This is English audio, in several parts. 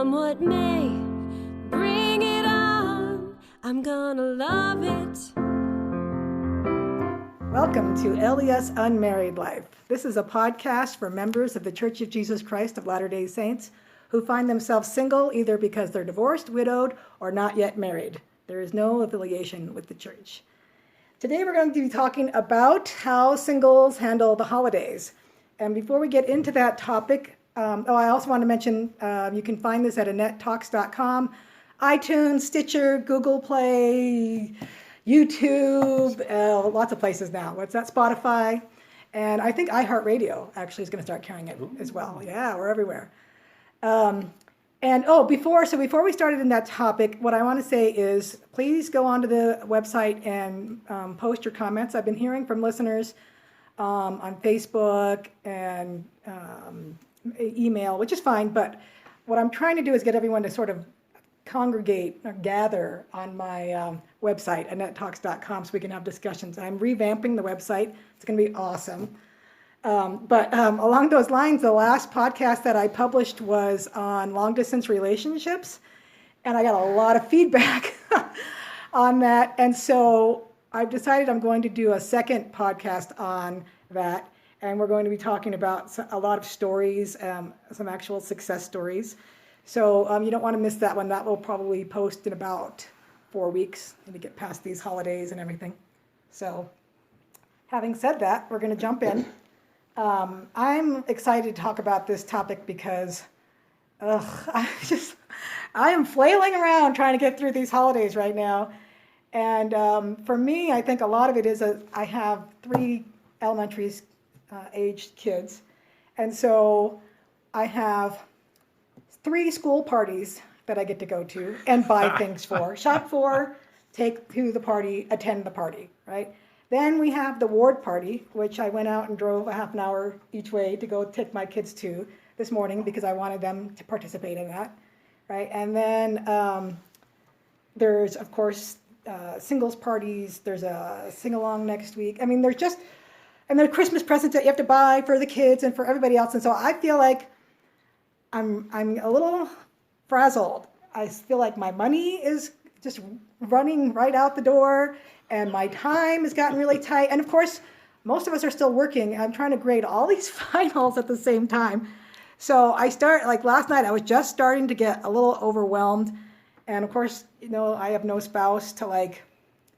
Come what may, bring it on. I'm gonna love it. Welcome to LDS Unmarried Life. This is a podcast for members of the Church of Jesus Christ of Latter-day Saints who find themselves single either because they're divorced, widowed, or not yet married. There is no affiliation with the church. Today we're going to be talking about how singles handle the holidays. And before we get into that topic, I also want to mention you can find this at AnnetteTalks.com, iTunes, Stitcher, Google Play, YouTube, lots of places now. What's that? Spotify. And I think iHeartRadio actually is going to start carrying it as well. Yeah, we're everywhere. Before we started in that topic, what I want to say is please go onto the website and post your comments. I've been hearing from listeners on Facebook and email, which is fine, but what I'm trying to do is get everyone to sort of congregate or gather on my website, AnnetteTalks.com, so we can have discussions. I'm revamping the website. It's going to be awesome. But along those lines, the last podcast that I published was on long-distance relationships, and I got a lot of feedback on that. And so I've decided I'm going to do a second podcast on that, and we're going to be talking about a lot of stories, some actual success stories. So you don't want to miss that one. That will probably post in about 4 weeks to get past these holidays and everything. So having said that, we're going to jump in. I'm excited to talk about this topic because I am flailing around trying to get through these holidays right now. And for me, I think a lot of it is I have 3 elementary aged kids. And so I have 3 school parties that I get to go to and buy things for, shop for, take to the party, attend the party, right? Then we have the ward party, which I went out and drove a half an hour each way to go take my kids to this morning because I wanted them to participate in that, right? And then there's, of course, singles parties. There's a sing-along next week. I mean, and there are Christmas presents that you have to buy for the kids and for everybody else. And so I feel like I'm a little frazzled. I feel like my money is just running right out the door, and my time has gotten really tight. And of course, most of us are still working. I'm trying to grade all these finals at the same time. So last night, I was just starting to get a little overwhelmed. And of course, I have no spouse to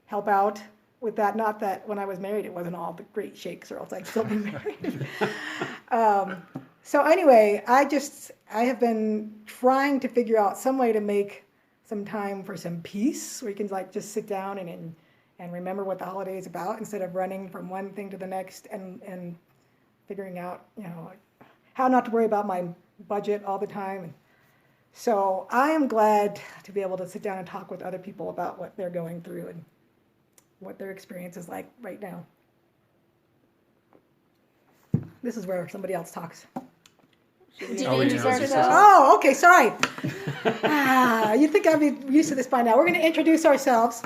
help out with that. Not that when I was married, it wasn't all the great shakes, or else I'd still be married. So anyway, I have been trying to figure out some way to make some time for some peace, where you can just sit down and remember what the holiday is about instead of running from one thing to the next and figuring out, how not to worry about my budget all the time. So I am glad to be able to sit down and talk with other people about what they're going through and what their experience is like right now. This is where somebody else talks. Oh, okay, sorry. You'd think I'd be used to this by now. We're going to introduce ourselves.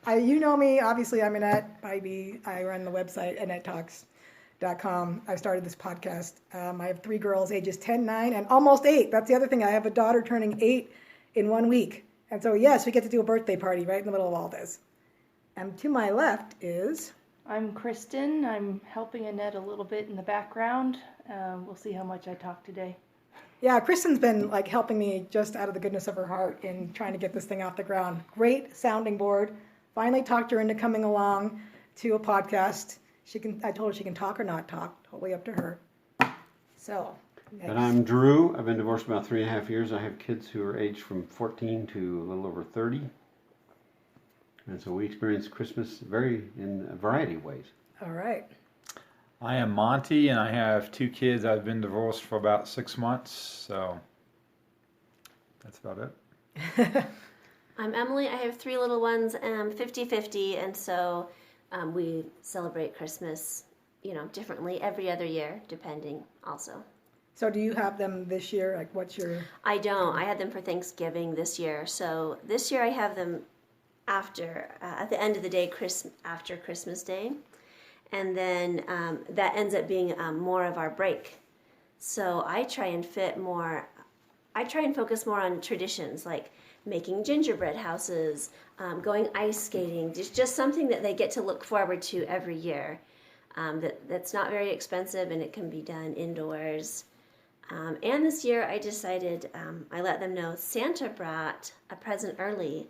You know me, obviously. I'm Annette Ivy. I run the website, AnnetteTalks.com. I started this podcast. I have 3 girls, ages 10, 9, and almost 8. That's the other thing. I have a daughter turning 8 in 1 week. And so, yes, we get to do a birthday party right in the middle of all this. And to my left is... I'm Kristen. I'm helping Annette a little bit in the background. We'll see how much I talk today. Yeah, Kristen's been helping me just out of the goodness of her heart in trying to get this thing off the ground. Great sounding board. Finally talked her into coming along to a podcast. I told her she can talk or not talk. Totally up to her. So. Next. And I'm Drew. I've been divorced about 3.5 years. I have kids who are aged from 14 to a little over 30. And so we experience Christmas in a variety of ways. All right. I am Monty, and I have 2 kids. I've been divorced for about 6 months, so that's about it. I'm Emily. I have 3 little ones, 50-50, and so we celebrate Christmas, differently every other year, depending also. So do you have them this year? What's your... I don't. I had them for Thanksgiving this year. So this year I have them at the end of the day, after Christmas Day. And then that ends up being more of our break. So I try and fit more I try and focus more on traditions, like making gingerbread houses, going ice skating, just something that they get to look forward to every year. That's not very expensive, and it can be done indoors. And this year I decided, I let them know Santa brought a present early,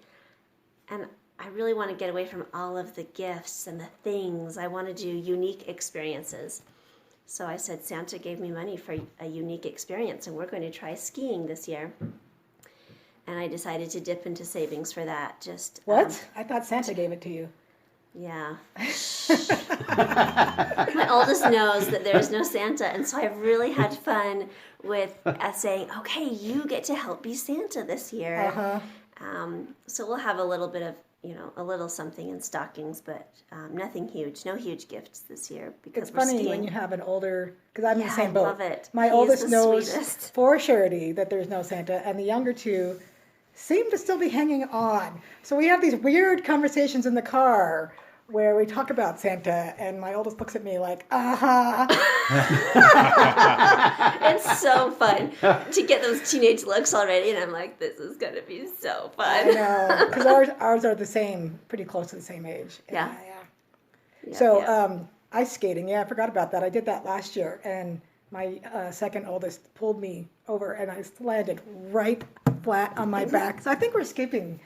and I really want to get away from all of the gifts and the things. I want to do unique experiences. So I said, Santa gave me money for a unique experience, and we're going to try skiing this year. And I decided to dip into savings for that. Just What? I thought Santa gave it to you. Yeah. My oldest knows that there's no Santa, and so I've really had fun with saying, okay, you get to help be Santa this year. Uh-huh. So we'll have a little bit of, a little something in stockings, but nothing huge. No huge gifts this year because It's we're funny skiing. when you have an older, because I'm in the same I boat. love it. My He is oldest the knows sweetest. for surety that there's no Santa, and the younger two seem to still be hanging on. So we have these weird conversations in the car where we talk about Santa, and my oldest looks at me like, It's so fun to get those teenage looks already, and I'm like, this is going to be so I fun. know, because ours are the same, pretty close to the same age. Yeah. Yeah, So yeah. ice skating, I forgot about that. I did that last year, and my second oldest pulled me over, and I landed right flat on my back. So I think we're skipping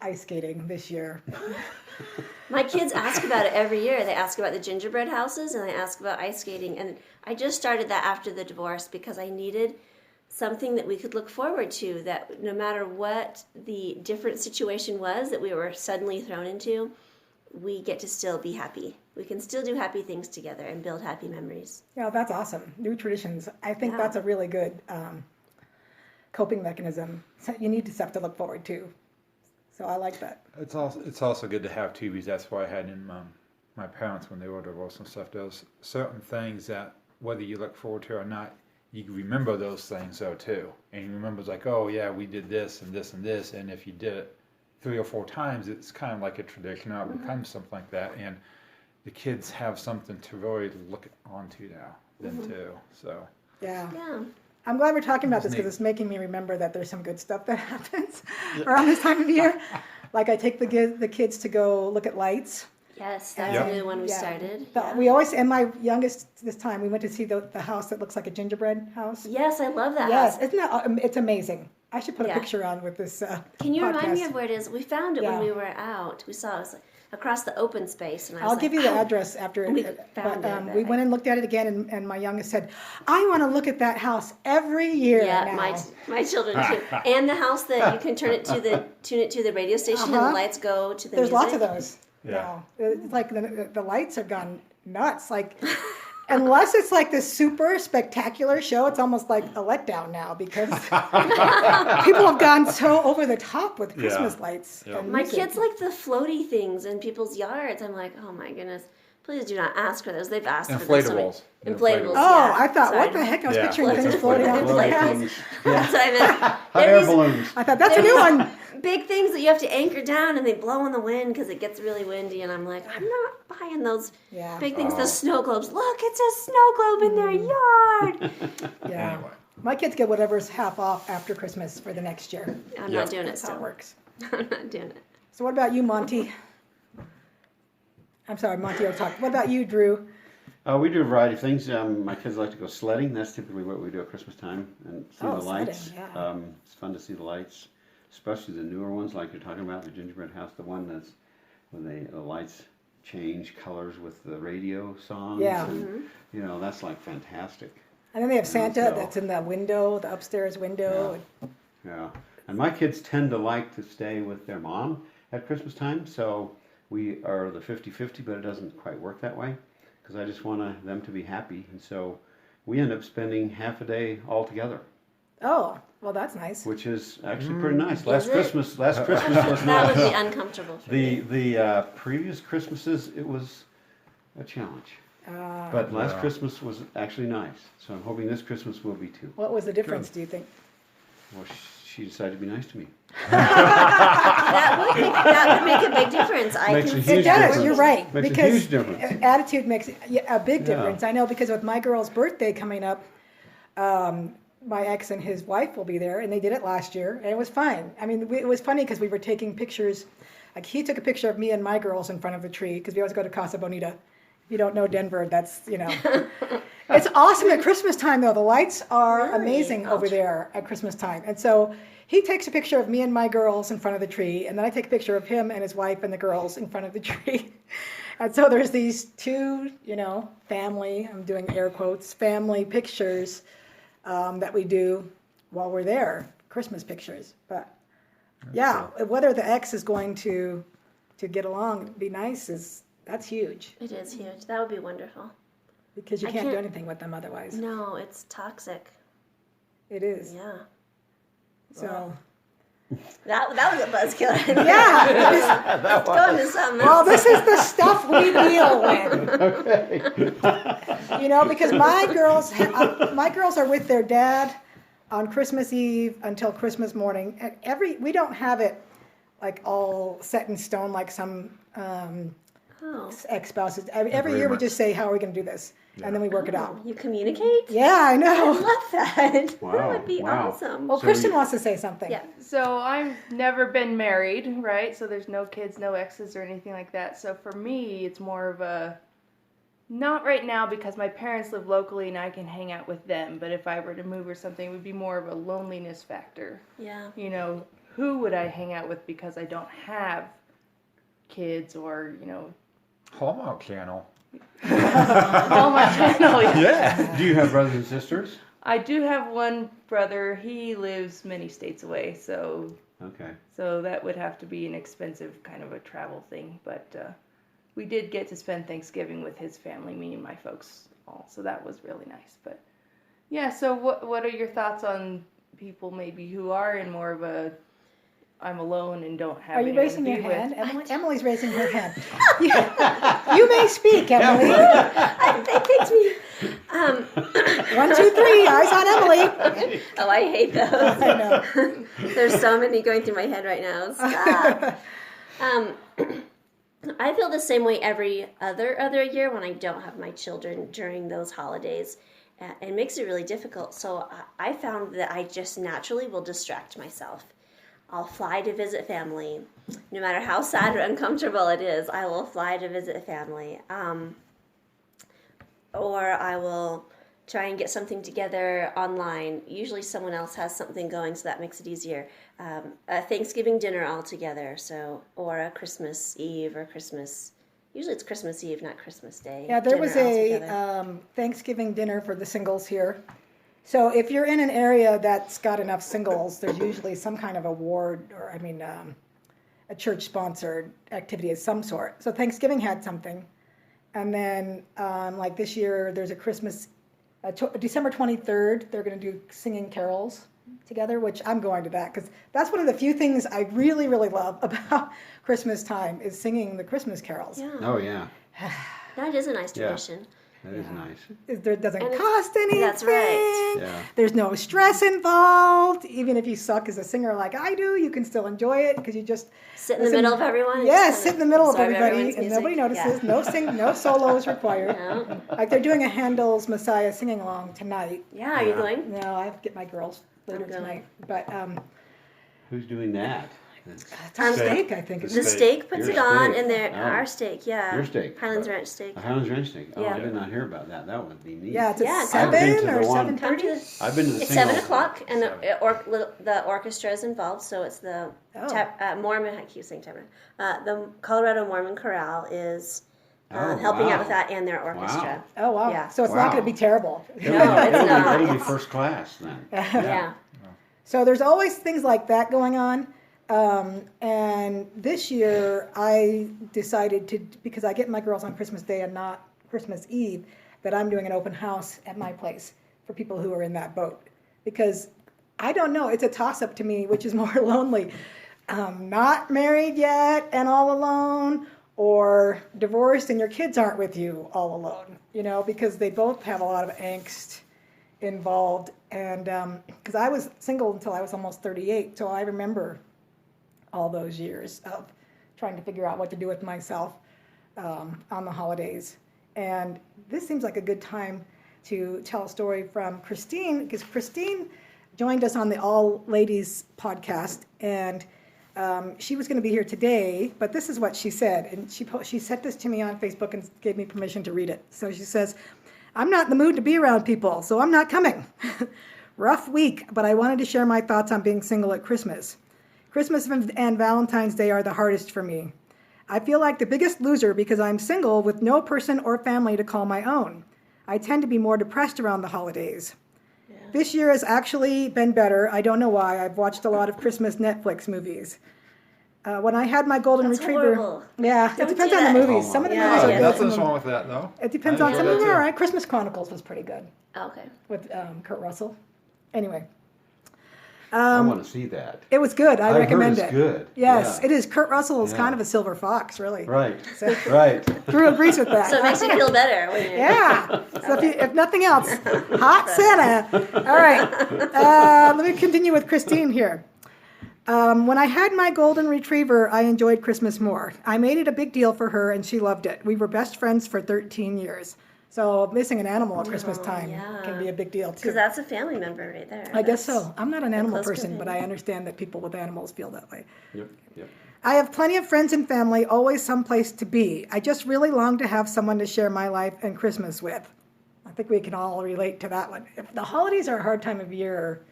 ice skating this year. My kids ask about it every year. They ask about the gingerbread houses, and they ask about ice skating. And I just started that after the divorce because I needed something that we could look forward to, that no matter what the different situation was that we were suddenly thrown into, we get to still be happy. We can still do happy things together and build happy memories. Yeah, that's awesome. New traditions. I think that's a really good coping mechanism. So you need stuff to look forward to. So I like that. It's also good to have too, because that's why I had in my parents when they were divorced and stuff. There's certain things that whether you look forward to or not, you remember those things though too, and you remember it's like, oh yeah, we did this and this and this, and if you did it 3 or 4 times, it's kind of like a tradition, or it becomes something like that, and the kids have something to really look onto now then too. So Yeah. Yeah. I'm glad we're talking about this Neat. because it's making me remember that there's some good stuff that happens around this time of year. Like I take the kids to go look at lights. Yes, that's Yep. a new one we Yeah. started. But Yeah. we always, and my youngest this time, we went to see the house that looks like a gingerbread house. Yes, I love that Yes, house. isn't that, it's amazing. I should put a Yeah. picture on with this Can you remind me podcast. of where it is? We found it Yeah. when we were out. We saw it was across the open space, and I was I'll like, give you the "Oh." address after. We but found it, but we went and looked at it again, and my youngest said, "I want to look at that house every year Yeah, now." my children too. And the house that you can tune it to the radio station, and the lights go to the There's music. lots of those. Yeah. Now. It's like the lights have gone nuts. Like, unless it's like this super spectacular show, it's almost like a letdown now because people have gone so over the top with Christmas lights. Yeah. and My music. kids like the floaty things in people's yards. I'm like, oh my goodness, please do not ask for those. They've asked for them so many- Inflatables. Inflatables. Oh, yeah. I thought, Sorry. what the heck? I was Yeah. picturing things Floating floating out of the things. house. Things. That's what I meant. Hot They're air these balloons. I thought that's a new one. big things that you have to anchor down, and they blow in the wind because it gets really windy. And I'm like, I'm not buying those Yeah. big things. The snow globes. Look, it's a snow globe in their yard. Yeah. Anyway. My kids get whatever's half off after Christmas for the next year. I'm Yeah. not doing it That's how it still. works. I'm not doing it. So what about you, Monty? I'm sorry, Monty, I'll talk. What about you, Drew? We do a variety of things. My kids like to go sledding. That's typically what we do at Christmas time, and see Oh, the lights. sledding, yeah. It's fun to see the lights, especially the newer ones, like you're talking about, the gingerbread house, the one that's when the lights change colors with the radio songs. Yeah. And, that's like fantastic. And then they have Santa so- that's in the window, the upstairs window. Yeah. And my kids tend to like to stay with their mom at Christmas time, so we are the 50-50, but it doesn't quite work that way because I just want them to be happy. And so we end up spending half a day all together, Oh, well, that's nice. which is actually pretty nice. Last it? Christmas was That not. would be uncomfortable for me. The previous Christmases, it was a challenge. But last Yeah. Christmas was actually nice. So I'm hoping this Christmas will be too. What was the difference, do you think? Well, she decided to be nice to me. That would make a big difference. I Makes can a see huge It does, difference. you're right. Makes a because huge difference. Attitude makes a big difference. I know because with my girl's birthday coming up, my ex and his wife will be there, and they did it last year, and it was fun. I mean, it was funny because we were taking pictures. Like he took a picture of me and my girls in front of the tree because we always go to Casa Bonita. If you don't know Denver, that's, It's awesome at Christmas time, though. The lights are Really? amazing over there at Christmas time. And so he takes a picture of me and my girls in front of the tree, and then I take a picture of him and his wife and the girls in front of the tree. And so there's these two, family, I'm doing air quotes, family pictures that we do while we're there, Christmas pictures. But yeah, whether the ex is going to get along, be nice, that's huge. It is huge. That would be wonderful. Because you can't do anything with them otherwise. No, it's toxic. It is. Yeah. So. That was a buzzkill. Yeah. Let's go into something else. Well, this is the stuff we deal with. Okay. Because my girls are with their dad on Christmas Eve until Christmas morning. And we don't have it like all set in stone like some ex-spouses. Every year we just say, how are we going to do this? Yeah. And then we work it out. You communicate? Yeah, I know. I love that. Wow. That would be awesome. Well, Kristen wants to say something. Yeah. So I've never been married, right? So there's no kids, no exes or anything like that. So for me, it's more of a, not right now because my parents live locally and I can hang out with them. But if I were to move or something, it would be more of a loneliness factor. Yeah. Who would I hang out with because I don't have kids or, Hallmark Channel. Hallmark Channel. Yeah. Do you have brothers and sisters? I do have one brother. He lives many states away, so that would have to be an expensive kind of a travel thing. But we did get to spend Thanksgiving with his family, me and my folks all, so that was really nice. But yeah, so what are your thoughts on people maybe who are in more of a I'm alone and don't have. Are you anyone raising to be your with? hand? Emily's raising her hand. You may speak, Emily. They picked me. 1, 2, 3. Eyes on Emily. Oh, I hate those. I know. There's so many going through my head right now. Stop. I feel the same way every other year when I don't have my children during those holidays. It makes it really difficult. So I found that I just naturally will distract myself. I'll fly to visit family. No matter how sad or uncomfortable it is, I will fly to visit family. Or I will try and get something together online. Usually someone else has something going, so that makes it easier. A Thanksgiving dinner all together, or a Christmas Eve or Christmas. Usually it's Christmas Eve, not Christmas Day. Yeah, there was a Thanksgiving dinner for the singles here. So if you're in an area that's got enough singles, there's usually some kind of award or, a church-sponsored activity of some sort. So Thanksgiving had something. And then, like this year, there's a Christmas, December 23rd, they're going to do singing carols together, which I'm going to that because that's one of the few things I really, really love about Christmas time is singing the Christmas carols. Yeah. Oh, yeah. That is a nice tradition. That is nice. It doesn't cost anything. That's right. Yeah. There's no stress involved. Even if you suck as a singer like I do, you can still enjoy it because you just sit in the middle of everyone. Yeah, sit in the middle of everybody, and music. nobody notices. Yeah. No solos required. No. Like they're doing a Handel's Messiah singing along tonight. Yeah, are you going? No, I have to get my girls later tonight. But who's doing that? Steak, I think. The steak puts it on, and our steak, Your steak. Highlands Ranch steak. A Highlands Ranch steak. Oh, Yeah. I did not hear about that. That would be neat. Yeah, it's at I've been 7 to or the one- 7:30. I've been to the It's single. 7 o'clock, and the orchestra is involved. So it's the Mormon. I keep saying Tabernacle. The Colorado Mormon Chorale is helping out with that and their orchestra. Oh, wow. Yeah. So it's not going to be terrible. No, it's not. It'll be first class then. Yeah. So there's always things like that going on. And this year I decided to, because I get my girls on Christmas Day and not Christmas Eve, that I'm doing an open house at my place for people who are in that boat. Because I don't know, it's a toss-up to me, which is more lonely. Not married yet and all alone, or divorced and your kids aren't with you all alone, because they both have a lot of angst involved. And because I was single until I was almost 38, so I remember all those years of trying to figure out what to do with myself on the holidays. And this seems like a good time to tell a story from Christine, because Christine joined us on the All Ladies podcast, and she was going to be here today, but this is what she said, and she sent this to me on Facebook and gave me permission to read it. So she says, "I'm not in the mood to be around people, so I'm not coming. Rough week, but I wanted to share my thoughts on being single at Christmas. Christmas and Valentine's Day are the hardest for me. I feel like the biggest loser because I'm single with no person or family to call my own. I tend to be more depressed around the holidays. This year has actually been better. I don't know why. I've watched a lot of Christmas Netflix movies. When I had my golden retriever, horrible. Yeah, Don't it depends do on the that. movies. Some of the Yeah, movies are yeah. good. Nothing's wrong with that, though. It depends I on some enjoy of them. that, All too. right, Christmas Chronicles was pretty good Okay. with Kurt Russell. Anyway, I want to see that. it was good. I I've recommend heard it. it's good. Yes, Yeah. it is. Kurt Russell is Yeah. kind of a silver fox, really. Right. So, Right. Drew agrees with that. So it makes you feel better when you're. Yeah. So if nothing else, hot Santa. All right. Let me continue with Christine here. When I had my golden retriever, I enjoyed Christmas more. I made it a big deal for her, and she loved it. We were best friends for 13 years. So missing an animal at Christmas time yeah. can be a big deal, too. Because that's a family member right there. I guess That's- so. I'm not an animal close person, but I companion. understand that people with animals feel that way. Yep. Yep. I have plenty of friends and family, always someplace to be. I just really long to have someone to share my life and Christmas with. I think we can all relate to that one. If the holidays are a hard time of year,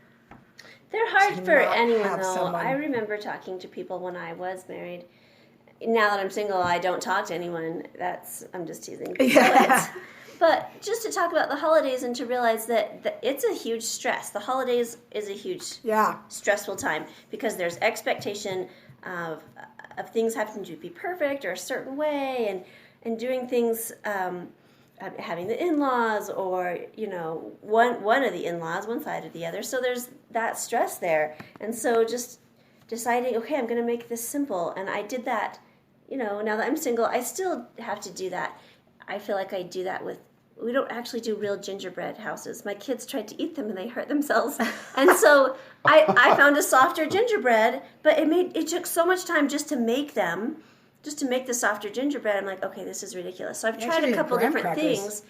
They're hard to for not anyone, have though. someone. I remember talking to people when I was married. Now that I'm single, I don't talk to anyone. I'm just teasing. Yeah. But just to talk about the holidays and to realize that it's a huge stress. The holidays is a huge yeah, stressful time because there's expectation of things having to be perfect or a certain way, and doing things, having the in-laws or one of the in-laws, one side or the other. So there's that stress there, and so just deciding, okay, I'm going to make this simple, and I did that. Now that I'm single, I still have to do that. I feel like I do that with. We don't actually do real gingerbread houses. My kids tried to eat them and they hurt themselves. And so I found a softer gingerbread, but it took so much time just to make them, just to make the softer gingerbread. I'm like, okay, this is ridiculous. So I've tried a couple graham different crackers. things.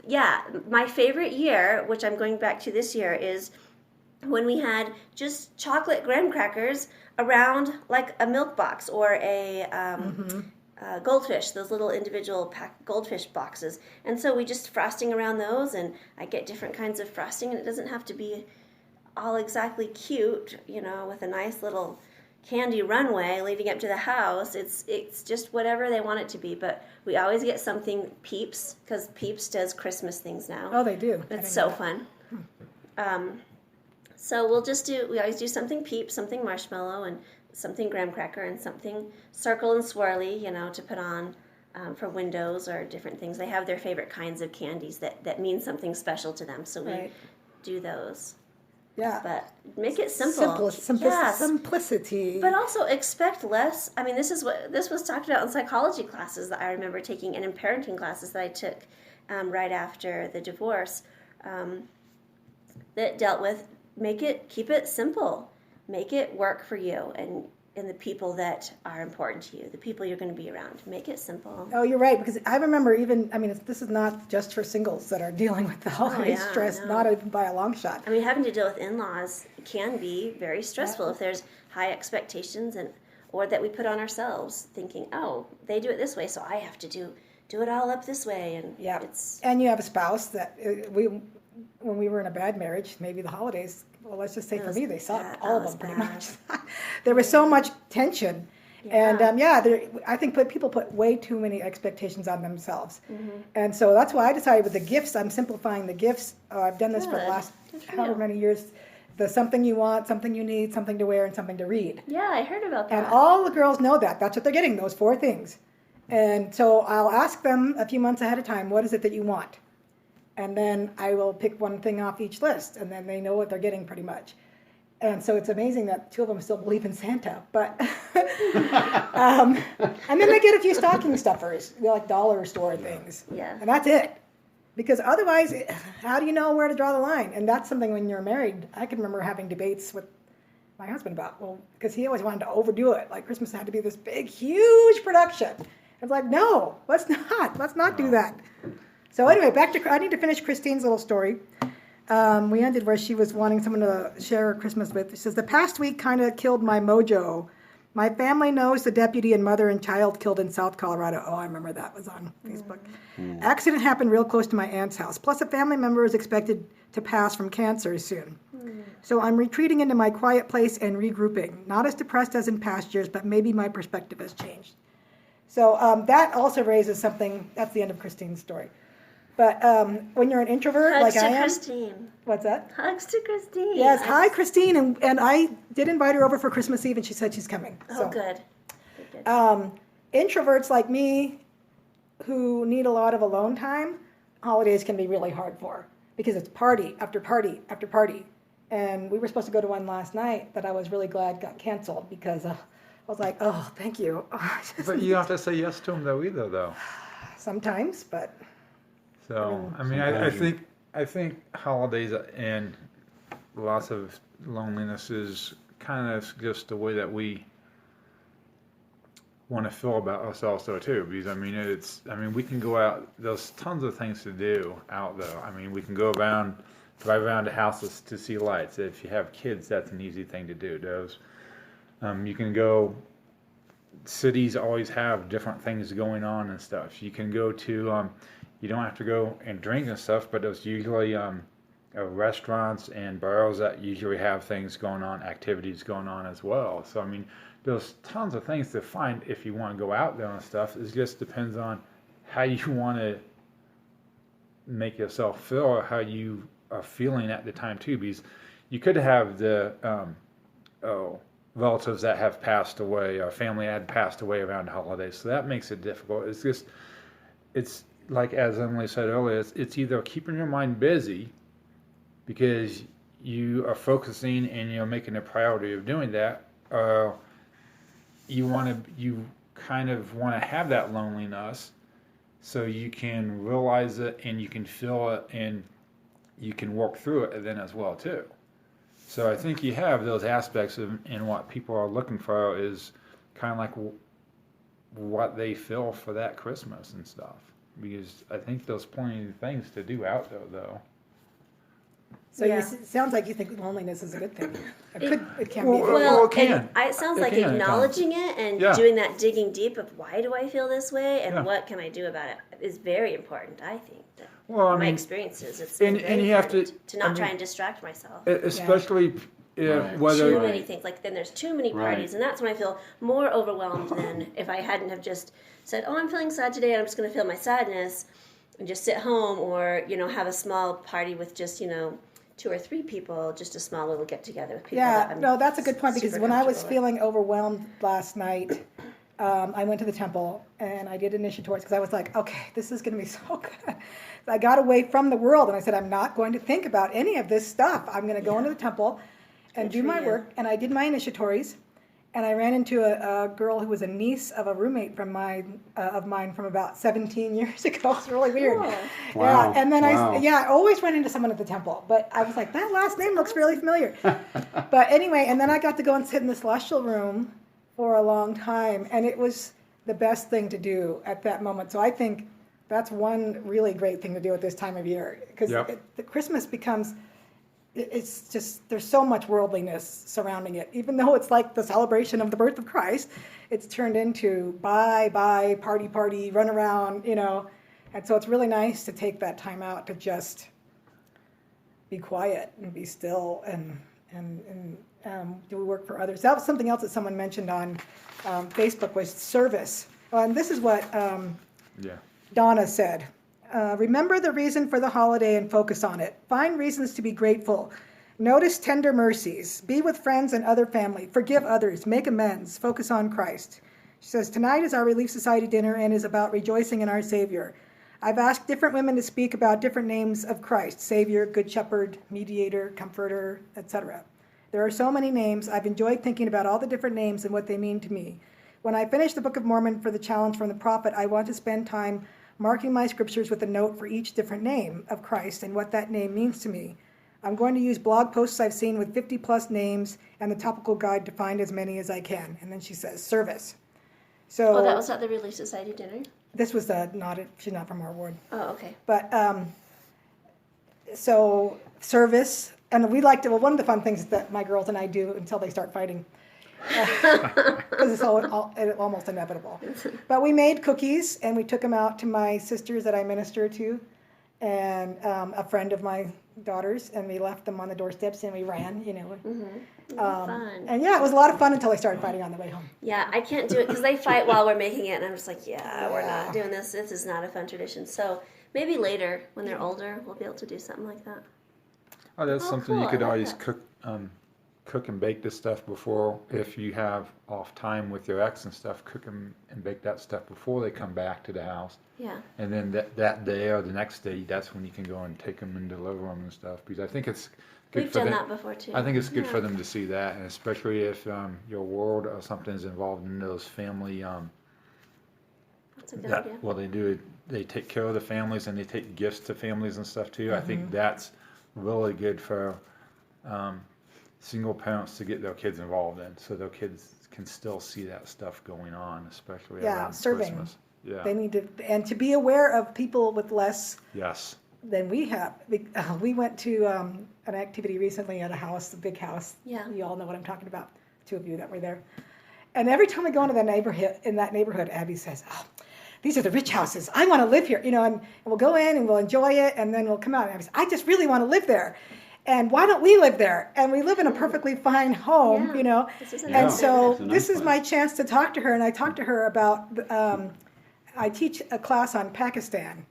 Yeah, my favorite year, which I'm going back to this year, is when we had just chocolate graham crackers around like a milk box or a goldfish, those little individual goldfish boxes. And so we just frosting around those, and I get different kinds of frosting, and it doesn't have to be all exactly cute, with a nice little candy runway leading up to the house. It's just whatever they want it to be, but we always get something Peeps, because Peeps does Christmas things now. Oh, they do. It's so fun. So we always do something Peeps, something marshmallow, and something graham cracker, and something circle and swirly, to put on for windows or different things. They have their favorite kinds of candies that mean something special to them, so we do those. Yeah. But make it simple. Yes. Simplicity. But also expect less. I mean, this was talked about in psychology classes that I remember taking, and in parenting classes that I took right after the divorce, that dealt with keep it simple, make it work for you and the people that are important to you, the people you're going to be around. Make it simple. Oh, you're right, because I remember this is not just for singles that are dealing with the holiday stress, not even by a long shot. I mean, having to deal with in-laws can be very stressful if there's high expectations or that we put on ourselves, thinking, oh, they do it this way, so I have to do it all up this way. And and you have a spouse that when we were in a bad marriage, maybe the holidays, well, let's just say for me, they sucked, all of them pretty much. There was so much tension. Yeah. And I think people put way too many expectations on themselves. Mm-hmm. And so that's why I decided with the gifts, I'm simplifying the gifts. I've done this for the last however many years. The something you want, something you need, something to wear, and something to read. Yeah, I heard about that. And all the girls know that. That's what they're getting, those 4 things. And so I'll ask them a few months ahead of time, what is it that you want? And then I will pick one thing off each list, and then they know what they're getting pretty much. And so it's amazing that 2 of them still believe in Santa. But and then they get a few stocking stuffers, like dollar store things. Yeah. And that's it. Because otherwise, how do you know where to draw the line? And that's something when you're married, I can remember having debates with my husband about, because he always wanted to overdo it. Like Christmas had to be this big, huge production. It's like, no, let's not do that. So anyway, back to, I need to finish Christine's little story. We ended where she was wanting someone to share her Christmas with. She says, the past week kind of killed my mojo. My family knows the deputy and mother and child killed in South Colorado. Oh, I remember that was on Facebook. Accident happened real close to my aunt's house. Plus, a family member is expected to pass from cancer soon. So I'm retreating into my quiet place and regrouping. Not as depressed as in past years, but maybe my perspective has changed. So that also raises something. That's the end of Christine's story. But when you're an introvert, Hugs like I to am. Christine. What's that? Hugs to Christine. Yes, hi Christine, and I did invite her over for Christmas Eve, and she said she's coming. Oh, good. Good. Introverts like me, who need a lot of alone time, holidays can be really hard for, because it's party after party after party, and we were supposed to go to one last night, but I was really glad got canceled because I was like, oh, thank you. But you don't have to say yes to them though. Sometimes, but. So I mean, I think holidays and lots of loneliness is kind of just the way that we want to feel about ourselves though too. Because I mean we can go out. There's tons of things to do out though. I mean we can go around, drive around to houses to see lights. If you have kids, that's an easy thing to do. You can go. Cities always have different things going on and stuff. You can go to. You don't have to go and drink and stuff, but there's usually restaurants and bars that usually have things going on, activities going on as well. So, I mean, there's tons of things to find if you want to go out there and stuff. It just depends on how you want to make yourself feel or how you are feeling at the time, too. Because you could have the relatives that have passed away or family had passed away around the holidays. So that makes it difficult. It's like as Emily said earlier, it's either keeping your mind busy because you are focusing and you're making a priority of doing that, or you kind of want to have that loneliness so you can realize it and you can feel it and you can work through it then as well too. So I think you have those aspects in what people are looking for is kind of like what they feel for that Christmas and stuff. Because I think there's plenty of things to do out there, though. So Yeah. it sounds like you think loneliness is a good thing. It can Well, be. well, it can. It sounds It like can, acknowledging it and Yeah. doing that digging deep of why do I feel this way and Yeah. what can I do about it is very important, I think. Well, I my mean, experiences, it's and very you have to- important to not try and distract myself. especially Right. whether Too many things, like then there's too many parties, Right. and that's when I feel more overwhelmed than if I hadn't have just said, oh, I'm feeling sad today, and I'm just going to feel my sadness and just sit home, or have a small party with just 2 or 3 people, just a small little get together with people. Yeah, that I'm no, that's a good point, because super when I was comfortable with. feeling overwhelmed last night, I went to the temple and I did initiatories because I was like, okay, this is going to be so good. I got away from the world and I said, I'm not going to think about any of this stuff. I'm going to go into the temple and do my work. And I did my initiatories, and I ran into a girl who was a niece of a roommate of mine from about 17 years ago. It's really weird. Cool. Yeah, Wow. and then Wow. I always run into someone at the temple, but I was like, that last name looks really familiar. But anyway, and then I got to go and sit in the celestial room for a long time, and it was the best thing to do at that moment. So I think that's one really great thing to do at this time of year, because Yep. the Christmas becomes, it's just, there's so much worldliness surrounding it. Even though it's like the celebration of the birth of Christ, it's turned into bye, party, run around, And so it's really nice to take that time out to just be quiet and be still and do work for others. That was something else that someone mentioned on Facebook, was service. And this is what Donna said. Remember the reason for the holiday and focus on it. Find reasons to be grateful. Notice tender mercies. Be with friends and other family. Forgive others. Make amends. Focus on Christ. She says, tonight is our Relief Society dinner and is about rejoicing in our Savior. I've asked different women to speak about different names of Christ: Savior, Good Shepherd, Mediator, Comforter, etc. There are so many names. I've enjoyed thinking about all the different names and what they mean to me. When I finish the Book of Mormon for the challenge from the prophet, I want to spend time marking my scriptures with a note for each different name of Christ and what that name means to me. I'm going to use blog posts I've seen with 50 plus names and the topical guide to find as many as I can. And then she says, service. So Oh, that was at the Relief Society dinner? this was she's not from our ward. Oh, okay. But so service, and we like to. Well, one of the fun things that my girls and I do until they start fighting, because it's almost inevitable. But we made cookies and we took them out to my sisters that I minister to, and a friend of my daughter's, and we left them on the doorsteps and we ran, Fun. And yeah, it was a lot of fun until they started fighting on the way home. Yeah, I can't do it because they fight while we're making it, and I'm just like, we're not doing this. This is not a fun tradition. So maybe later, when they're older, we'll be able to do something like that. Oh, that's something cool. you could I like always that. cook and bake this stuff before. If you have off time with your ex and stuff, cook and bake that stuff before they come back to the house. Yeah. And then that day or the next day, that's when you can go and take them and deliver them and stuff. Because I think it's good We've for done them. that before too. I think it's good for them to see that, and especially if your ward or something is involved in those family. That's a good idea. Well, they do. They take care of the families and they take gifts to families and stuff too. I think that's really good for single parents to get their kids involved in, so their kids can still see that stuff going on, especially around serving. Christmas. Yeah. They need to, and to be aware of people with less Yes. than we have. We went to an activity recently at a house, a big house. Yeah. You all know what I'm talking about, two of you that were there. And every time we go into that neighborhood, Abby says, "Oh, these are the rich houses. I want to live here." And we'll go in and we'll enjoy it, and then we'll come out and Abby says, "I just really want to live there. And why don't we live there?" And we live in a perfectly fine home, This is a And nice so It's a nice this is place. my chance to talk to her, and I talked to her about, I teach a class on Pakistan.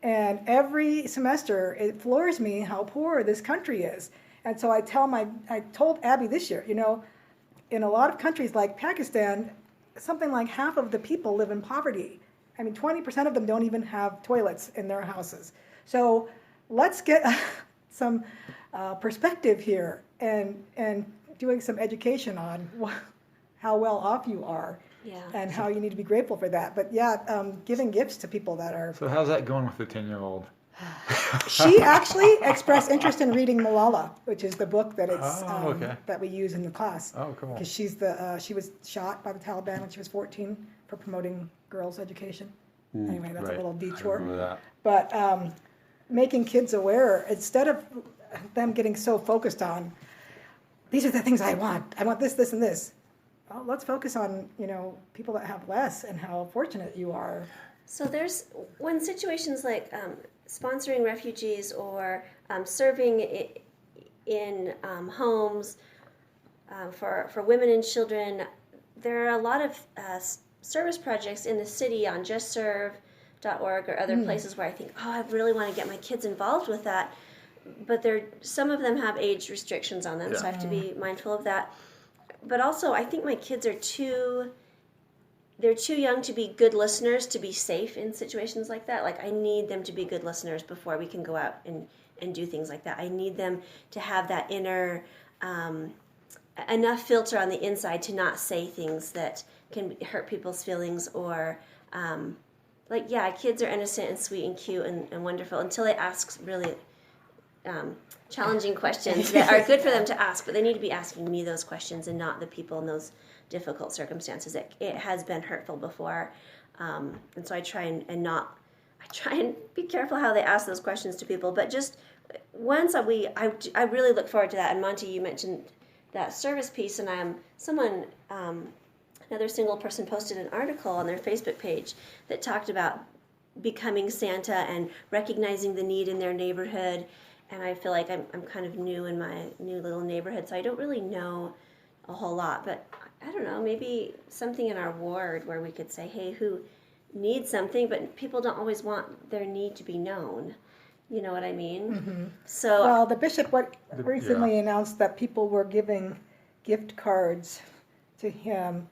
And every semester, it floors me how poor this country is. And so I told Abby this year, in a lot of countries like Pakistan, something like half of the people live in poverty. 20% of them don't even have toilets in their houses. So let's get some perspective here and doing some education on how well off you are. Yeah. And how you need to be grateful for that. But giving gifts to people that are... So how's that going with the 10-year-old? She actually expressed interest in reading Malala, which is the book that that we use in the class. Oh, cool. Because she was shot by the Taliban when she was 14 for promoting girls' education. Anyway, that's right. a little I detour. remember that. But making kids aware, instead of them getting so focused on, these are the things I want this, this, and this. Well, let's focus on, people that have less and how fortunate you are. So when situations like sponsoring refugees or serving in homes for women and children, there are a lot of service projects in the city on JustServe.org or other places where I think, I really want to get my kids involved with that. But some of them have age restrictions on them, so I have to be mindful of that. But also, I think my kids are too young to be good listeners, to be safe in situations like that. Like, I need them to be good listeners before we can go out and do things like that. I need them to have that inner, enough filter on the inside to not say things that can hurt people's feelings or, kids are innocent and sweet and cute and wonderful until they ask really challenging questions that are good for them to ask, but they need to be asking me those questions and not the people in those difficult circumstances. It has been hurtful before, and so I try and be careful how they ask those questions to people. But just once I really look forward to that. And Monty, you mentioned that service piece, and another single person posted an article on their Facebook page that talked about becoming Santa and recognizing the need in their neighborhood. And I feel like I'm kind of new in my new little neighborhood, so I don't really know a whole lot. But I don't know, maybe something in our ward where we could say, hey, who needs something, but people don't always want their need to be known. You know what I mean? Mm-hmm. So well, the bishop recently announced that people were giving gift cards to him,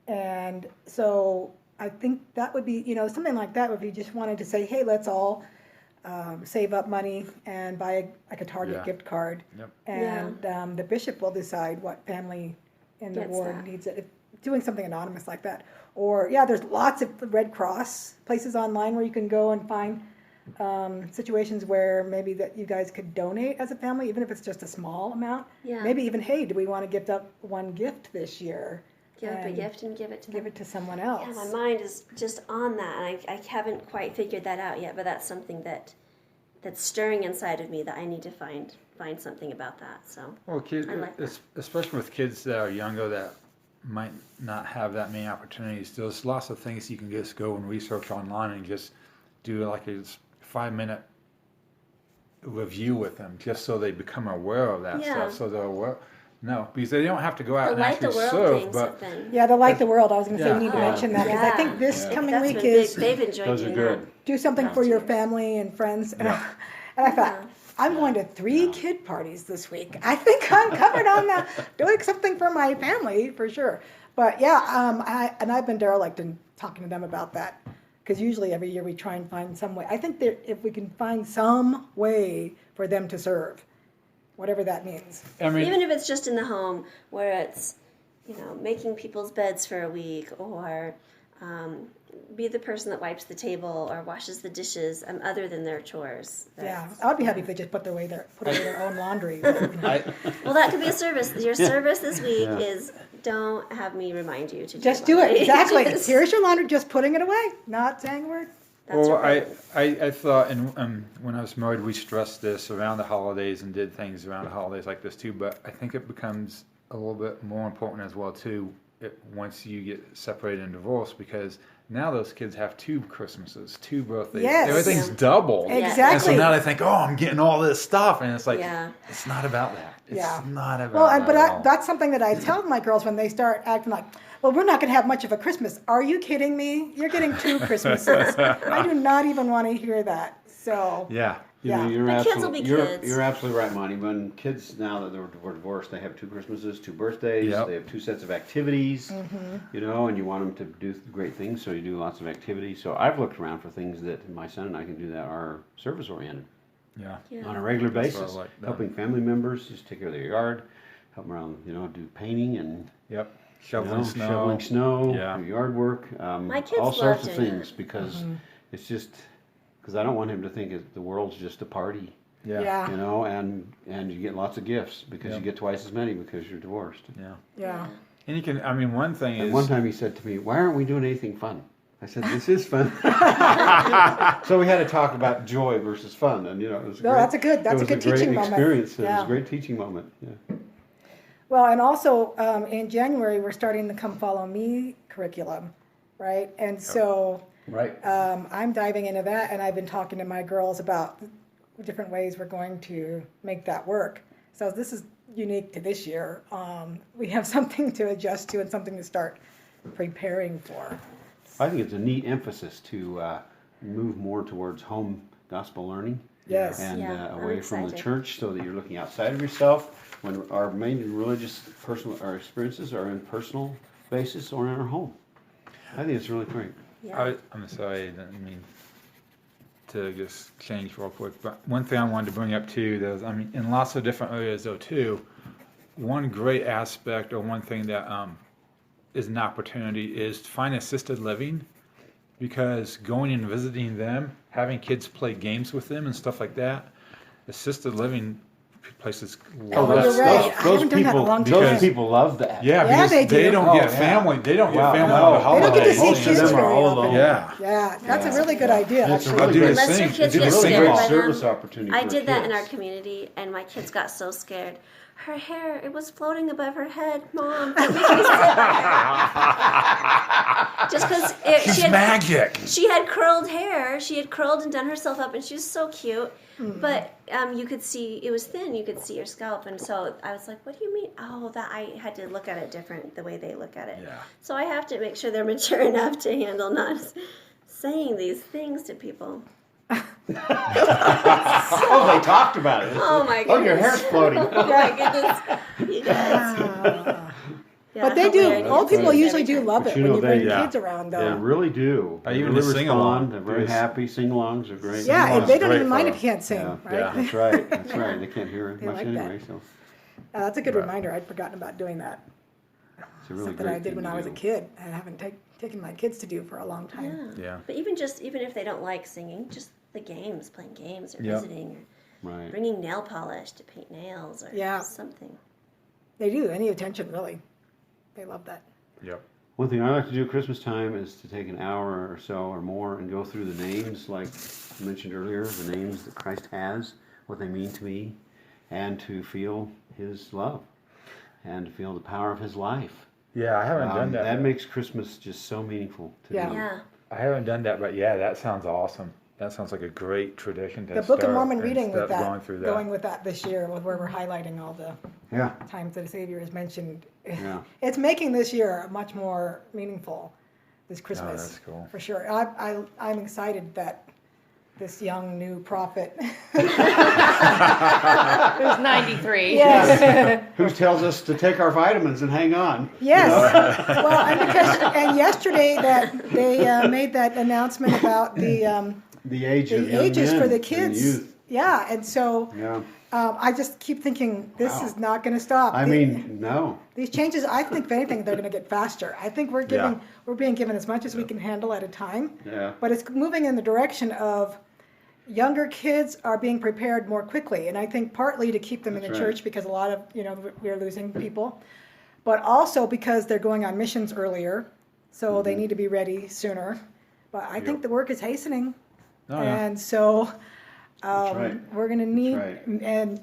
and so I think that would be, something like that. If you just wanted to say, hey, let's all save up money and buy a Target gift card, and the bishop will decide what family in the ward needs it. Doing something anonymous like that, or there's lots of Red Cross places online where you can go and find situations where maybe that you guys could donate as a family, even if it's just a small amount. Maybe even, hey, do we want to gift up one gift this year Give up a gift and give it to them. Give it to someone else. Yeah, my mind is just on that, and I haven't quite figured that out yet. But that's something that's stirring inside of me that I need to find something about that. So Well, kids, I like that. especially with kids that are younger that might not have that many opportunities. There's lots of things you can just go and research online and just do like a 5-minute review with them, just so they become aware of that stuff. So they're aware. No, because they don't have to go out The and Light the actually World serve, things but have been. Yeah, the Light the World. I was going to say we need to Yeah. mention that because I think this coming That's week been is big. They've enjoyed Those are doing good. that. do something for your family and friends. And, and I thought, I'm going to 3 kid parties this week. I think I'm covered on that, doing something for my family for sure. But yeah, I've been derelict in talking to them about that because usually every year we try and find some way. I think that if we can find some way for them to serve, whatever that means. I mean, Even if it's just in the home, where it's, making people's beds for a week, or be the person that wipes the table or washes the dishes, other than their chores. Yeah, I would be happy if they just put away their own laundry. Well, that could be a service. Your service this week is don't have me remind you to Just do it. laundry. Exactly. Just- Here's your laundry, just putting it away, not saying a word. That's well, right. I thought, and when I was married, we stressed this around the holidays and did things around the holidays like this too. But I think it becomes a little bit more important as well too once you get separated and divorced, because now those kids have 2 Christmases, 2 birthdays. Yes. Everything's double. Exactly. And so now they think, oh, I'm getting all this stuff, and it's like, Yeah. it's not about that. It's not about Well, that but at all. that's something that I tell my girls when they start acting like, well, we're not going to have much of a Christmas. Are you kidding me? You're getting 2 Christmases. I do not even want to hear that. So, Yeah. You know, Yeah. you're The kids will be kids. You're absolutely right, Monty. When kids, now that they're divorced, they have 2 Christmases, 2 birthdays. Yep. They have 2 sets of activities. And you want them to do great things, so you do lots of activities. So I've looked around for things that my son and I can do that are service oriented Yeah. on a regular That's what I basis, like done. helping family members just take care of their yard, help them around, do painting and Yep. Shoveling snow. shoveling snow, Yeah. do yard work, My kids all sorts love of doing things because it's just because I don't want him to think the world's just a party. Yeah. And you get lots of gifts because you get twice as many because you're divorced. yeah. And you can, I mean, one thing And is, one time he said to me, "Why aren't we doing anything fun?" I said, "This is fun." So we had to talk about joy versus fun, and it was No, that's a good teaching moment. experience. It was Yeah. a great teaching moment. Yeah. Well, and also in January, we're starting the Come Follow Me curriculum, right? And so Right. I'm diving into that, and I've been talking to my girls about different ways we're going to make that work. So this is unique to this year. We have something to adjust to and something to start preparing for. I think it's a neat emphasis to move more towards home gospel learning. Yes. And I'm away from the excited. church, so that you're looking outside of yourself. When our main religious our experiences are in personal basis or in our home. I think it's really great. Yeah. I'm sorry, I didn't mean to just change real quick, but one thing I wanted to bring up too, there's, I mean, in lots of different areas though too, one great aspect or one thing that is an opportunity is to find assisted living, because going and visiting them, having kids play games with them and stuff like that, assisted living places Oh, love you're that right. stuff. I haven't done that in a long time. Those people love that. Yeah, Yeah, because they they, do. don't Oh, get yeah. family. They don't Wow, get family no. on the They holidays. don't get to see Most of kids them are very all often. alone. Yeah. Yeah, that's a really good idea. That's a Actually. really do good, this Unless your thing. kids Do get this really thing scared good by service them. opportunity. I for did that in our kids. community, and my kids got so scared. Her hair, it was floating above her head, Mom. Just because She's magic. she had curled hair. She had curled and done herself up, and she was so cute. But you could see, it was thin. You could see her scalp. And so I was like, what do you mean? Oh, that I had to look at it different, the way they look at it. Yeah. So I have to make sure they're mature enough to handle not saying these things to people. Oh, they talked about it. Oh, my Oh, your goodness. hair's floating. Oh, my goodness. You guys. Yeah, But they do. hilarious. Old people usually do love But it you when know you bring they- yeah. kids around, They though. really do. I They even really the sing-along. respond. They're very Yes. happy. Sing-alongs are great. Yeah, Sing-along's and they don't great even mind for if you can't sing, Yeah. right? Yeah. That's right. That's right. They can't hear They much like anyway. that. So That's a good Right. reminder. I'd forgotten about doing that. it's a really Something great I did thing when to I was a do. kid. I haven't taken my kids to do for a long time. Yeah. Yeah. But even if they don't like singing, just the games, playing games or Yep. visiting or Right. bringing nail polish to paint nails or Yeah. something. They do. Any attention, really. They love that. Yep. One thing I like to do at Christmas time is to take an hour or so or more and go through the names, like I mentioned earlier, the names that Christ has, what they mean to me, and to feel His love and to feel the power of His life. Yeah, I haven't done that. That makes Christmas just so meaningful to me. Yeah. I haven't done that, but yeah, that sounds awesome. That sounds like a great tradition to The Book of start Mormon and reading with start that, going through that. going with that this year, with where we're highlighting all the Yeah. times that the Savior is mentioned. Yeah. It's making this year much more meaningful, this Christmas. that's cool. For sure. I'm excited that this young new prophet Who's 93. yes. Who tells us to take our vitamins and hang on? Yes. Well, and yesterday that they made that announcement about the age of young ages men for the and kids. youth. Yeah, and so Yeah. I just keep thinking this Wow. is not going to stop. I mean, no. These changes, I think, if anything, they're going to get faster. I think we're being given as much as we can handle at a time. Yeah. But it's moving in the direction of younger kids are being prepared more quickly, and I think partly to keep them in the That's right. church because a lot of we're losing people, but also because they're going on missions earlier, so they need to be ready sooner. But I think the work is hastening, and so we're going to need, right. and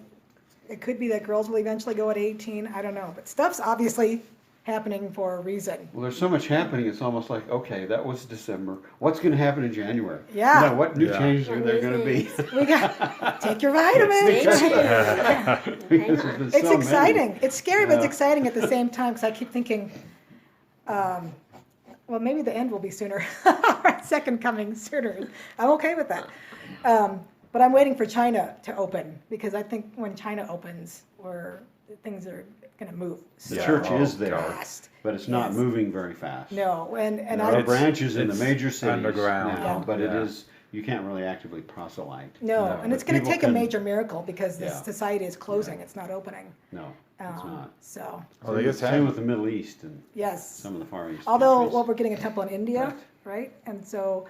it could be that girls will eventually go at 18. I don't know, but stuff's obviously happening for a reason. Well, there's so much happening. It's almost like, okay, that was December. What's going to happen in January? Yeah. You know, what new Yeah. changes are What there new going to be? We got take your vitamins. Because Hang there's on. been It's so many. exciting. It's scary, but it's Yeah. exciting at the same time because I keep thinking, well, maybe the end will be sooner, or second coming sooner. I'm okay with that. But I'm waiting for China to open because I think when China opens, things are going to move The so church is there, fast. but it's not Yes. moving very fast. No, and There are I branches in the it's major cities underground. now, Yeah. but it Yeah. is, you can't really actively proselyte. no, and it's But going to people take a can- major miracle because the Yeah. society is closing. It's not opening. No, it's not. So Well, they just Same had with the Middle East and yes. some of the Far East Although, countries. well, we're getting a temple in India, right? And so,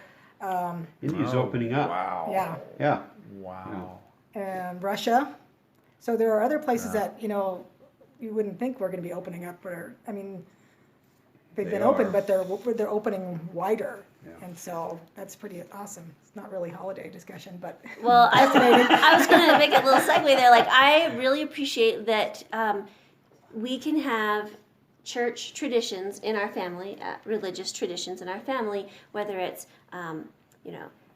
India's opening up. Wow. yeah, Yeah. Wow. and Russia. So there are other places that you wouldn't think we're going to be opening up. Or I mean, they've They been open, are. but they're opening wider, Yeah. and so that's pretty awesome. It's not really holiday discussion, but Well, I was going to make a little segue there. Like, I really appreciate that we can have church traditions in our family, religious traditions in our family, whether it's,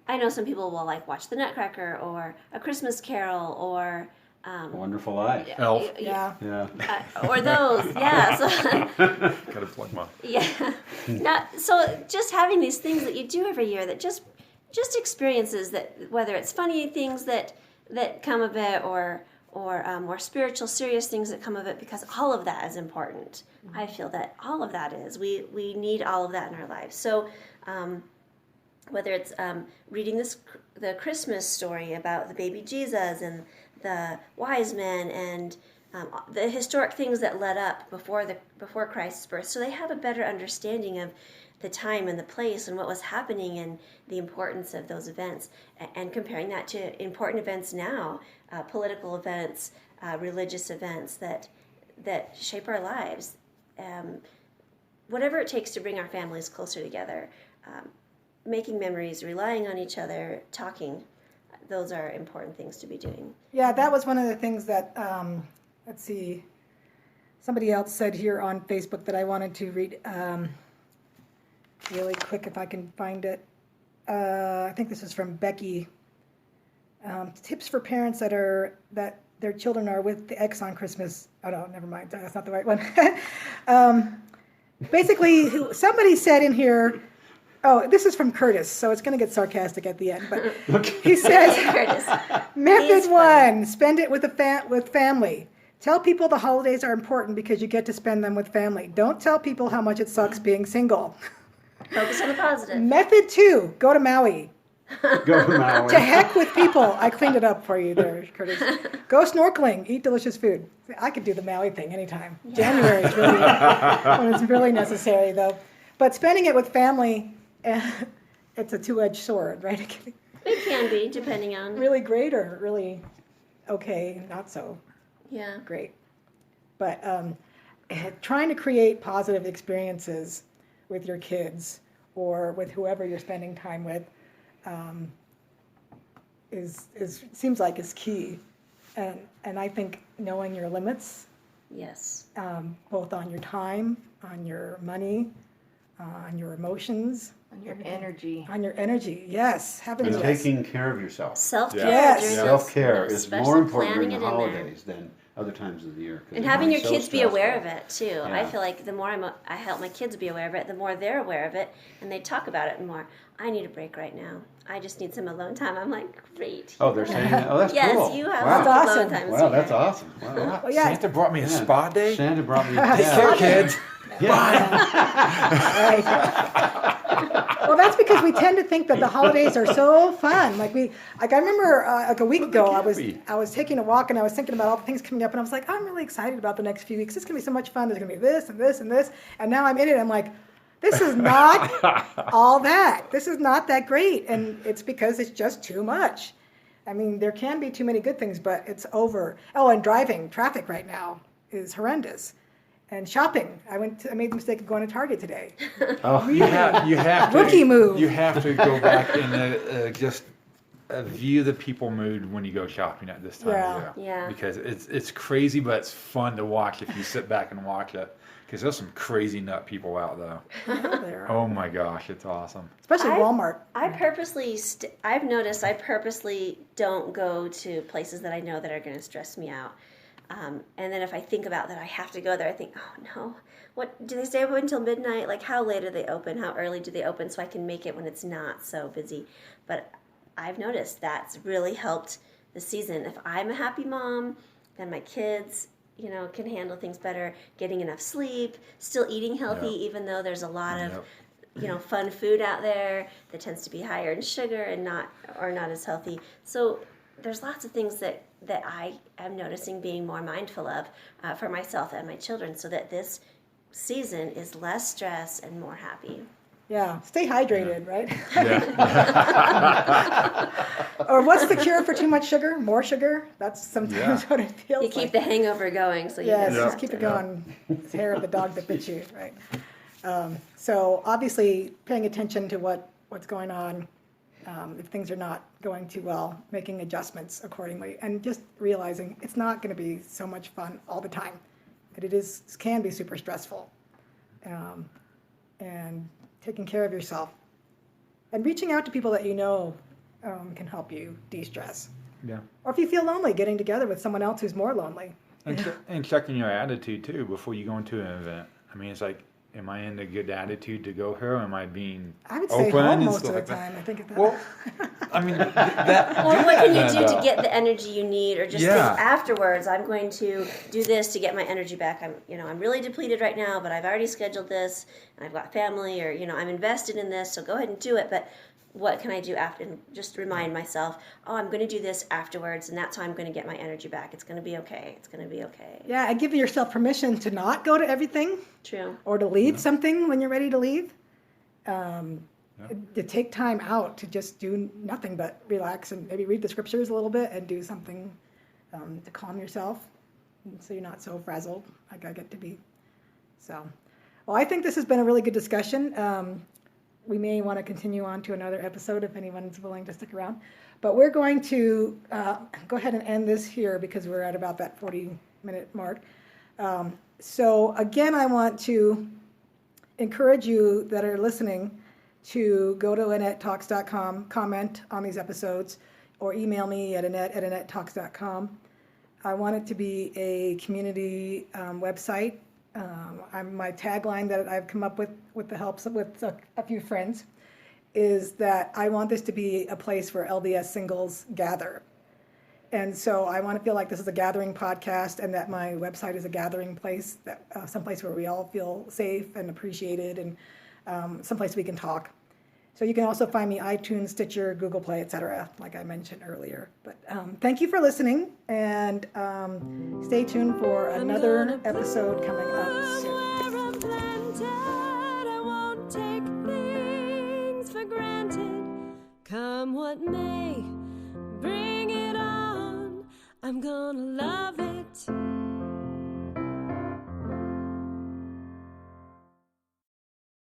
I know some people will like watch the Nutcracker or a Christmas Carol or Wonderful Life. Elf. yeah. Yeah. or those, yeah. So, Gotta plug my. yeah. So just having these things that you do every year that just experiences that, whether it's funny things that come of it or more spiritual, serious things that come of it, because all of that is important. I feel that all of that is. We need all of that in our lives. So whether it's reading the Christmas story about the baby Jesus and the wise men and the historic things that led up before Christ's birth, so they have a better understanding of the time and the place and what was happening and the importance of those events, and comparing that to important events now, political events, religious events that shape our lives. Whatever it takes to bring our families closer together, making memories, relying on each other, talking, those are important things to be doing. Yeah, that was one of the things that, let's see, somebody else said here on Facebook that I wanted to read really quick if I can find it. I think this is from Becky. Tips for parents that their children are with the ex on Christmas. Oh no, never mind. That's not the right one. Basically, somebody said in here, oh, this is from Curtis, so it's going to get sarcastic at the end. But he says, Curtis. method one, spend it with family. Tell people the holidays are important because you get to spend them with family. Don't tell people how much it sucks being single. Focus on the positive. Method two, go to Maui. Go to Maui. To heck with people. I cleaned it up for you there, Curtis. Go snorkeling, eat delicious food. I could do the Maui thing anytime. January is really when it's really necessary, though. But spending it with family, it's a two-edged sword, right? It can be, depending on. Really great or really okay, not so Yeah. great. But trying to create positive experiences with your kids or with whoever you're spending time with seems like is key. And I think knowing your limits, Yes. both on your time, on your money, on your emotions, On your energy. on your energy. Yes, having And yes. taking care of yourself. Self-care. Yes. during Self-care those, is especially more important planning during the it in there. holidays than other times of the year. 'cause And it having can your be so kids be aware of stressful. it too. I Yeah. feel like the more I help my kids be aware of it, the more they're aware of it, and they talk about it more. I need a break right now. I just need some alone time. I'm like, great. Oh, they're saying that? Oh, that's Yes, cool. you have Wow. some That's alone awesome. time. Wow, that's awesome. Wow. Well, yeah. Santa brought me a Yeah. spa day. Santa brought me Take care, kids. Right. Well, that's because we tend to think that the holidays are so fun. Like I remember like a week ago, can't be. I was taking a walk and I was thinking about all the things coming up, and I was like, I'm really excited about the next few weeks. It's gonna be so much fun. There's gonna be this and this and this, and now I'm in it. I'm like, this is not all that. This is not that great, and it's because it's just too much. I mean, there can be too many good things, but it's over. Oh, and driving, traffic right now is horrendous. And shopping. I made the mistake of going to Target today. Oh, You have to Rookie move. You have to go back and just view the people mood when you go shopping at this time Yeah. of year. Yeah. Because it's crazy, but it's fun to watch if you sit back and watch it. Because there's some crazy nut people out there. There. Oh my gosh, it's awesome. Especially Walmart. I've noticed I purposely don't go to places that I know that are going to stress me out. And then if I think about that I have to go there, I think, oh no, what do they stay open until midnight? Like how late do they open? How early do they open so I can make it when it's not so busy? But I've noticed that's really helped the season. If I'm a happy mom, then my kids, can handle things better, getting enough sleep, still eating healthy, even though there's a lot of fun food out there that tends to be higher in sugar and not as healthy. So there's lots of things that I am noticing being more mindful of for myself and my children, so that this season is less stress and more happy. Yeah, stay hydrated, right? Yeah. Or what's the cure for too much sugar? More sugar? That's sometimes what it feels You like. keep the hangover going, so you Yes, never just have keep to- it going. It's hair of the dog that bit you, right? So obviously paying attention to what's going on, if things are not going too well, making adjustments accordingly, and just realizing it's not going to be so much fun all the time. But it can be super stressful. And taking care of yourself. And reaching out to people that you know can help you de-stress. Yeah. Or if you feel lonely, getting together with someone else who's more lonely. And checking your attitude too before you go into an event. I mean, it's like, am I in a good attitude to go here? Am I being I would stay open home and most stuff of the like that? time. I think of that. Well, I mean, that. Or what can you and, do to get the energy you need, or just Yeah. think afterwards, I'm going to do this to get my energy back. I'm really depleted right now, but I've already scheduled this, and I've got family, or I'm invested in this, so go ahead and do it. But what can I do after? And just remind myself, I'm going to do this afterwards, and that's how I'm going to get my energy back. It's going to be okay. It's going to be okay. Yeah, and giving yourself permission to not go to everything True. or to leave something when you're ready to leave. To take time out to just do nothing but relax and maybe read the scriptures a little bit and do something to calm yourself so you're not so frazzled like I get to be. So, well, I think this has been a really good discussion. We may want to continue on to another episode if anyone's willing to stick around. But we're going to go ahead and end this here because we're at about that 40-minute mark. So again, I want to encourage you that are listening to go to AnnetteTalks.com, comment on these episodes, or email me at Annette@AnnetteTalks.com. I want it to be a community website. My tagline that I've come up with the help with a few friends is that I want this to be a place where LDS singles gather. And so I want to feel like this is a gathering podcast and that my website is a gathering place, that someplace where we all feel safe and appreciated and someplace we can talk. So you can also find me iTunes, Stitcher, Google Play, etc., like I mentioned earlier. But thank you for listening, and stay tuned for another episode coming up soon. Where I'm planted, I won't take things for granted. Come what may, bring it on. I'm gonna love it.